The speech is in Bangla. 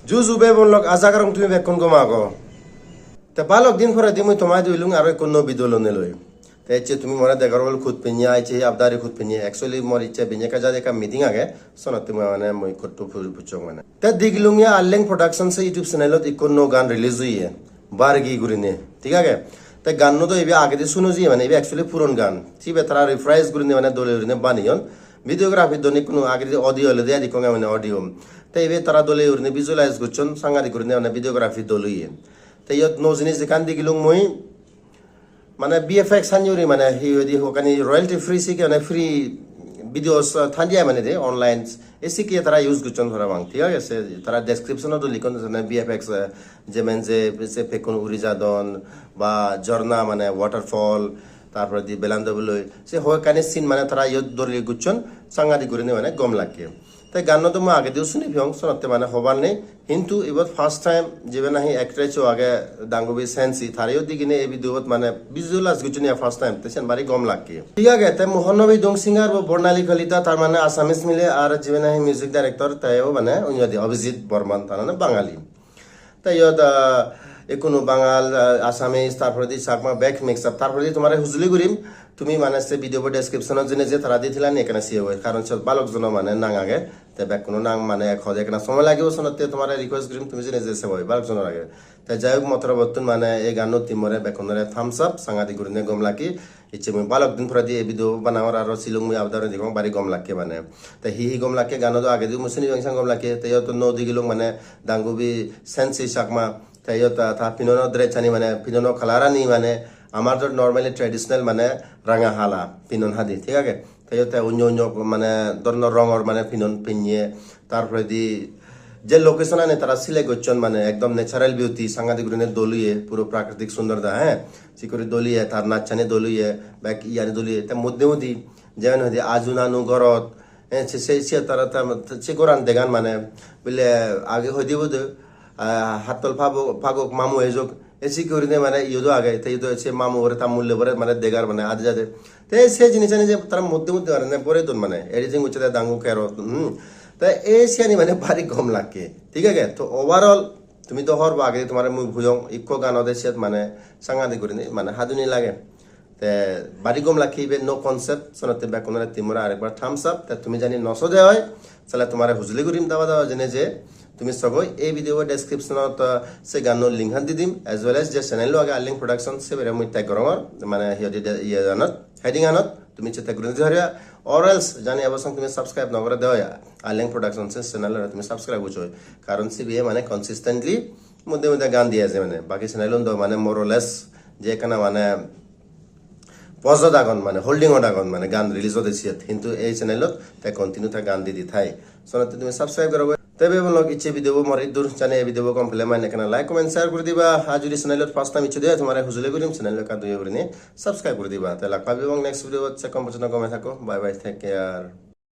Juzube bonlok azakarong tumi bekkon gomago. Te balok din fora di moi tomai duilung aro ekon no bidolo neloi. Te eche tumi mora degarol khut pinya eche abdari khut pinya actually mor iche binya ka jade ka meeting age sonat tumi mane moi kotto puchong mane. Te digilung ya Alleng Production se YouTube channel ot ekon no gan release huiye. Bargi gurine. ঠিক আছে তে গান তো এবে আগে দিয়ে শুনো জি মানে এবে অ্যাকচুয়ালি পুরন গান চিবে তারা রিফ্রাইজ করে মানে দলে উড়িনে বানিয়ন ভিডিওগ্রাফি দনি কোনো আগে দিয়ে অডিও হলে দেয়া দিকং মানে অডিও তে এবে তারা দলে উড়িনে ভিজুয়ালাইজ করছন সাংগাদি করে মানে ভিডিওগ্রাফি দলইয়ে তে ইয়ত নো জিনিস যে কান দিগিলুং মই মানে বিএফএক্স হানিউরি মানে হি দি হোকানি রয়্যালটি ফ্রি সিকে মানে ফ্রি ভিডিওস থান্ডিয়া মানে দে অনলাইন এসি কি তারা ইউজ করছন ধরা বাং ঠিক আছে তারা ডেসক্রিপশনও তো লিখন মানে বিএফএক্স যেমন যে ফেকুন উরিজাদন বা ঝর্ণা মানে ওয়াটারফল তারপরে দি বেলান্দবলই সে হয় কানে সিন মানে তারা ইয়ত দরলি গুচ্ছন সাংগাদি করে মানে গম লাগে তাই গান তো মই আগে দিও শুনি ভিং সনতে মানে হবার নেই কিন্তু এবার ফার্স্ট টাইম যেবে নাহি একটাইছো আগে ডাঙ্গবি সেন্সি থারিও দিগিনে এই ভিডিওত মানে ভিজুয়ালাইজ গুচ্ছনি ফার্স্ট টাইম তেছেন বাড়ি গম লাগে ঠিক আছে তাই মোহনবী দং সিঙ্গার ও বর্ণালী কলিতা তার মানে আসামিস মিলে আর যেবে নাহি মিউজিক ডাইরেক্টর তাইও মানে উনি অভিজিৎ বর্মন তার মানে বাঙালি তাই ইয়ত একুনো বাঙাল আসামিস তারপরে দি চাকমা ব্যাক মিক্স আপ তারপরে দি তোমার হুজুলি করিম তুমি মানে সে ভিডিও ডেসক্রিপশনত জেনে যে তারা দিছিলা নি এখানে সিও কারণ সব বালকজন মানে নাং আগে তে ব্যাক কোনো নাং মানে খদে এখানে সময় লাগিব সনতে তোমার রিকোয়েস্ট করিম তুমি জেনে যে সেবই বালকজনের আগে তাই যাই হোক মতর বর্তন মানে এই গান তিমরে বেকনরে থামস আপ সাংগাদি গুরিনে গম লাকি ইচ্ছে মই বালক দিন পরে দিয়ে ভিডিও বানাওয়ার আর শিলং মই আবদার দিগং বাড়ি গম লাকে মানে তাই হি গম লাকে গান তো আগে দি মুসনি বাংসাং গম লাকে তাই তো ন দিগিলং মানে ডাঙ্গুবি সেন্সি চাকমা তাই তা পিননো দ্রে চানি মানে পিননো খালারানি মানে আমার তো নর্মালি ট্রেডিশনাল মানে রাঙা হালা পিনন হাদি ঠিক আছে তাই অন্য অন্য মানে ধরনের রঙর মানে পিনন পিনিয়ে তারপরে দি যে লোকেশন আনে তারা সিলেক্ট করছেন মানে একদম ন্যাচারাল বিউটি সাংঘাতিক গুণে দলিয়ে পুরো প্রাকৃতিক সুন্দরতা হ্যাঁ চিকরি দলিয়ে তার নাচানে দলিয়ে বা ইয়ানি দলিয়ে তার মধ্যে মধ্যে যেমন হচ্ছে আজুনানু গরত হ্যাঁ সে তারা সে কোরআন দেগান মানে বলে আগে হইতে বোধ হাতল ফাগক মামু এজক এসি করে মানে ইউদো আগে তাই ইউদো সে মামু ওরে তার মূল্য পরে মানে দেগার মানে আজ যাতে তো সে জিনিস আনি যে তার মধ্যে মধ্যে মানে পরে তো মানে এডিজিং উচ্চতে দাঙ্গু কেরো তাই এই সিয়ানি মানে ভারী গম লাগে ঠিক আছে তো ওভারঅল তুমি তো হর আগে তোমার মুই ভুজং ইকো গান ওদের সে মানে সাংঘাতিক করে মানে হাদুনি লাগে তে বাড়ি গম লাখিবে নো কনসেপ্ট সনতে বেকনরে তিমরা আরেকবার থামস আপ তা তুমি জানি নসো দেওয়া হয় তাহলে তোমার হুজলি করিম দাওয়া দেওয়া জেনে যে তুমি সবই এই ভিডিও ডেসক্রিপশনত সে গানোর লিঙ্ক হান দি দিম এজ ওয়েল এজ যে চ্যানেল আগে আলিং প্রোডাকশন সে বেরে মই ট্যাগ করঙর মানে হিয়দি ইয়ে জানত হেডিং আনত তুমি চেষ্টা করে ধরিয়া অর এলস জানি অবশ্যই তুমি সাবস্ক্রাইব নগরে দেওয়া আলিং প্রোডাকশন সে চ্যানেল তুমি সাবস্ক্রাইব করছো কারণ সে বিয়ে মানে কনসিস্টেন্টলি মধ্যে মধ্যে গান দিয়ে আছে মানে বাকি চ্যানেল মানে মোরলেস যে কেনা মানে পজত আগন মানে হোল্ডিং আগন মানে গান রিলিজ হতে কিন্তু এই চ্যানেলত তাই কন্টিনিউ তা গান দি থাই সনতে তুমি সাবস্ক্রাইব করবে তবে বলক ইচ্ছে ভিডিও মরি দূর জানে এই ভিডিও কমপ্লে মানে এখানে লাইক কমেন্ট শেয়ার করে দিবা আর যদি চ্যানেলত ফার্স্ট টাইম ইচ্ছে দেয় তোমার হুজুলে করিম চ্যানেল কা দুই করে নিয়ে সাবস্ক্রাইব করে দিবা তাহলে পাবি এবং নেক্সট ভিডিও হচ্ছে কম্পোজিশন কমে থাকো বাই বাই টেক কেয়ার